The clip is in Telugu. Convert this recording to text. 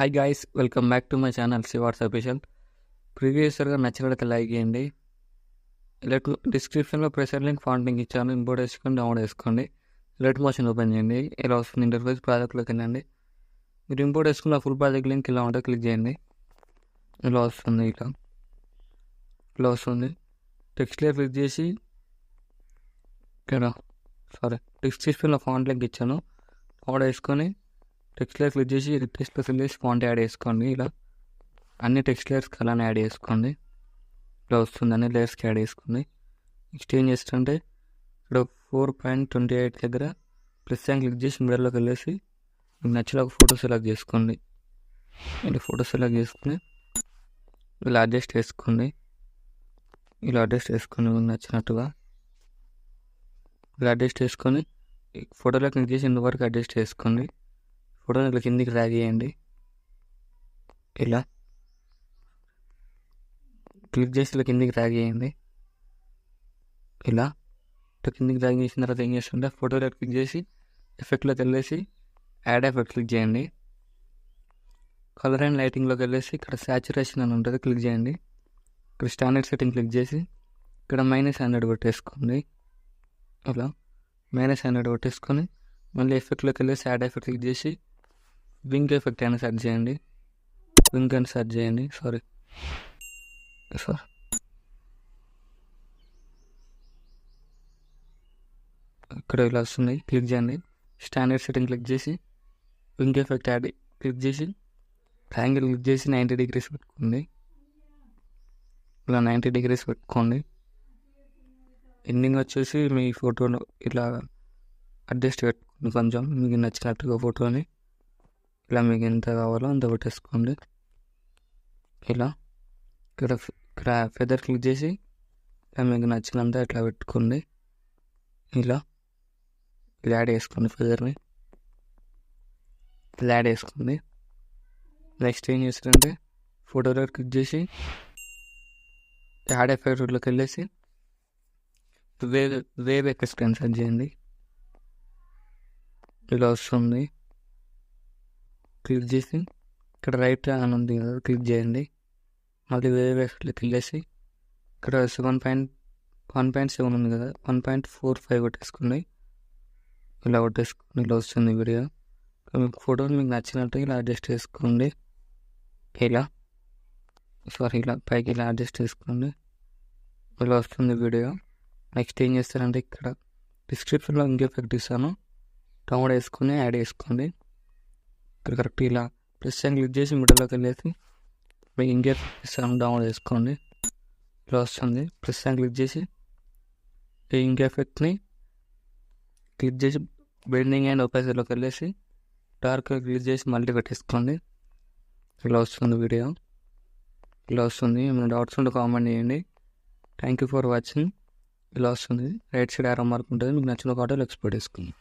Hi guys, welcome back to my channel Shivars official. ప్రీవియస్గా నచ్చినట్లయితే లైక్ చేయండి. డిస్క్రిప్షన్లో ప్రెషర్ లింక్ ఫాంట్ లింక్ ఇచ్చాను. ఇంపోర్ట్ వేసుకొని డౌన్లోడ్ చేసుకోండి. లెట్ మోషన్ ఓపెన్ చేయండి. ఇలా వస్తుంది ఇంటర్ఫేస్. ప్రాజెక్ట్లోకి వెళ్ళండి. మీరు ఇంపోర్ట్ వేసుకున్న ఫుల్ ప్రాజెక్ట్ లింక్ ఇలా ఉంటే క్లిక్ చేయండి. ఇలా వస్తుంది. ఇలా వస్తుంది. టెక్స్ట్ లేయర్ క్లిక్ చేసి ఇక్కడ డిస్క్రిప్షన్లో ఫాంట్ లింక్ ఇచ్చాను. డౌన్లోడ్ వేసుకొని టెక్స్ట్ లేయర్ క్లిక్ చేసి టెక్స్ట్లో క్లిక్ చేసి ఫాంట్ యాడ్ చేసుకోండి. ఇలా అన్ని టెక్స్ట్ లేయర్స్కి అలానే యాడ్ చేసుకోండి. ఇలా వస్తుంది. అన్ని లేయర్స్కి యాడ్ చేసుకోండి. నెక్స్ట్ ఏం చేస్తుంటే ఇక్కడ 4.28 దగ్గర ప్లస్ సైన్ క్లిక్ చేసి మిడిల్లోకి వెళ్ళేసి మీకు నచ్చిన ఒక ఫోటో సెలెక్ట్ చేసుకోండి. ఇలా ఫోటో సెలెక్ట్ చేసుకుని ఇలా అడ్జస్ట్ చేసుకోండి. మీకు నచ్చినట్టుగా ఇలా అడ్జస్ట్ చేసుకొని ఫోటోలో క్లిక్ చేసి ఇంతవరకు అడ్జస్ట్ చేసుకోండి. ఫోటోని ఇట్లా కిందికి డ్రాగ్ చేయండి. ఇలా క్లిక్ చేసి ఇలా కిందికి డ్రాగ్ చేయండి. ఇలా కిందికి డ్రాగ్ చేసిన తర్వాత ఏం చేస్తుంటే ఫోటోలో క్లిక్ చేసి ఎఫెక్ట్లోకి వెళ్ళేసి యాడ్ ఎఫెక్ట్ క్లిక్ చేయండి. కలర్ అండ్ లైటింగ్లోకి వెళ్ళేసి ఇక్కడ సాచురేషన్ అని ఉంటుంది, క్లిక్ చేయండి. ఇక్కడ స్టాండర్డ్ సెట్టింగ్ క్లిక్ చేసి ఇక్కడ -100 కొట్టేసుకోండి. ఇలా -100 కొట్టేసుకొని మళ్ళీ ఎఫెక్ట్లోకి వెళ్ళేసి యాడ్ ఎఫెక్ట్ క్లిక్ చేసి వింగ్ ఎఫెక్ట్ అయినా సెర్చ్ చేయండి. సారీ ఇక్కడ ఇలా వస్తుంది, క్లిక్ చేయండి. స్టాండర్డ్ సెట్టింగ్ క్లిక్ చేసి వింగ్ ఎఫెక్ట్ యాడ్ క్లిక్ చేసి ట్రయాంగిల్ క్లిక్ చేసి 90 degrees పెట్టుకోండి. ఇలా 90 degrees పెట్టుకోండి. ఎండింగ్ వచ్చేసి మీ ఫోటోను ఇలా అడ్జస్ట్ పెట్టుకోండి. కొంచెం మీకు నచ్చినట్టుగా ఫోటోని ఇలా మీకు ఎంత కావాలో అంత పెట్టేసుకోండి. ఇలా ఇక్కడ ఫెదర్ క్లిక్ చేసి ఇలా మీకు నచ్చినంత ఇట్లా పెట్టుకోండి. ఇలా యాడ్ చేసుకోండి. ఫెదర్ని ఇలా యాడ్ చేసుకోండి. నెక్స్ట్ ఏం చేస్తారంటే ఫోటోలో క్లిక్ చేసి యాడ్ ఎఫెక్ట్లోకి వెళ్ళేసి వేవ్ ఎఫెక్ట్ అని సెర్చ్ చేయండి. ఇలా వస్తుంది. క్లిక్ చేసి ఇక్కడ రైట్ అని ఉంది కదా, క్లిక్ చేయండి. మళ్ళీ వేవ్ ఎఫెక్ట్లో క్లిక్ చేసి ఇక్కడ 1.7 ఉంది కదా, 1.45 కొట్టేసుకోండి. ఇలా కొట్టేసుకుని ఇలా వస్తుంది వీడియో. మీకు ఫోటోని మీకు నచ్చినట్టు ఇలా అడ్జస్ట్ చేసుకోండి. ఇలా పైకి ఇలా అడ్జస్ట్ చేసుకోండి. ఇలా వస్తుంది వీడియో. నెక్స్ట్ ఏం చేస్తారంటే ఇక్కడ డిస్క్రిప్షన్లో ఇంక ఎఫెక్ట్ ఇస్తాను, డౌన్లోడ్ వేసుకొని యాడ్ చేసుకోండి. ఇక్కడ కరెక్ట్ ఇలా ప్లస్ సైన్ క్లిక్ చేసి మిడిల్లోకి వెళ్ళేసి మీకు ఇంక ఎఫెక్ట్ ఇస్తాను, డౌన్లోడ్ వేసుకోండి. ఇలా వస్తుంది. ప్లస్ సైన్ క్లిక్ చేసి ఈ ఇంక ఎఫెక్ట్ని క్లిక్ చేసి బెండింగ్ అండ్ ఒపాసిటీలోకి వెళ్ళేసి డార్క్ క్లిక్ చేసి మళ్ళీ పెట్టేసుకోండి. ఇలా వస్తుంది వీడియో. ఇలా వస్తుంది. ఏమైనా డౌట్స్ ఉంటే కామెంట్ చేయండి. Thank you for watching. ఇలా వస్తుంది. రైట్ సైడ్ ఆరో మార్క్ ఉంటుంది. మీకు నచ్చిన ఒక ఆటోలో ఎక్స్పోర్ట్ చేసుకోండి.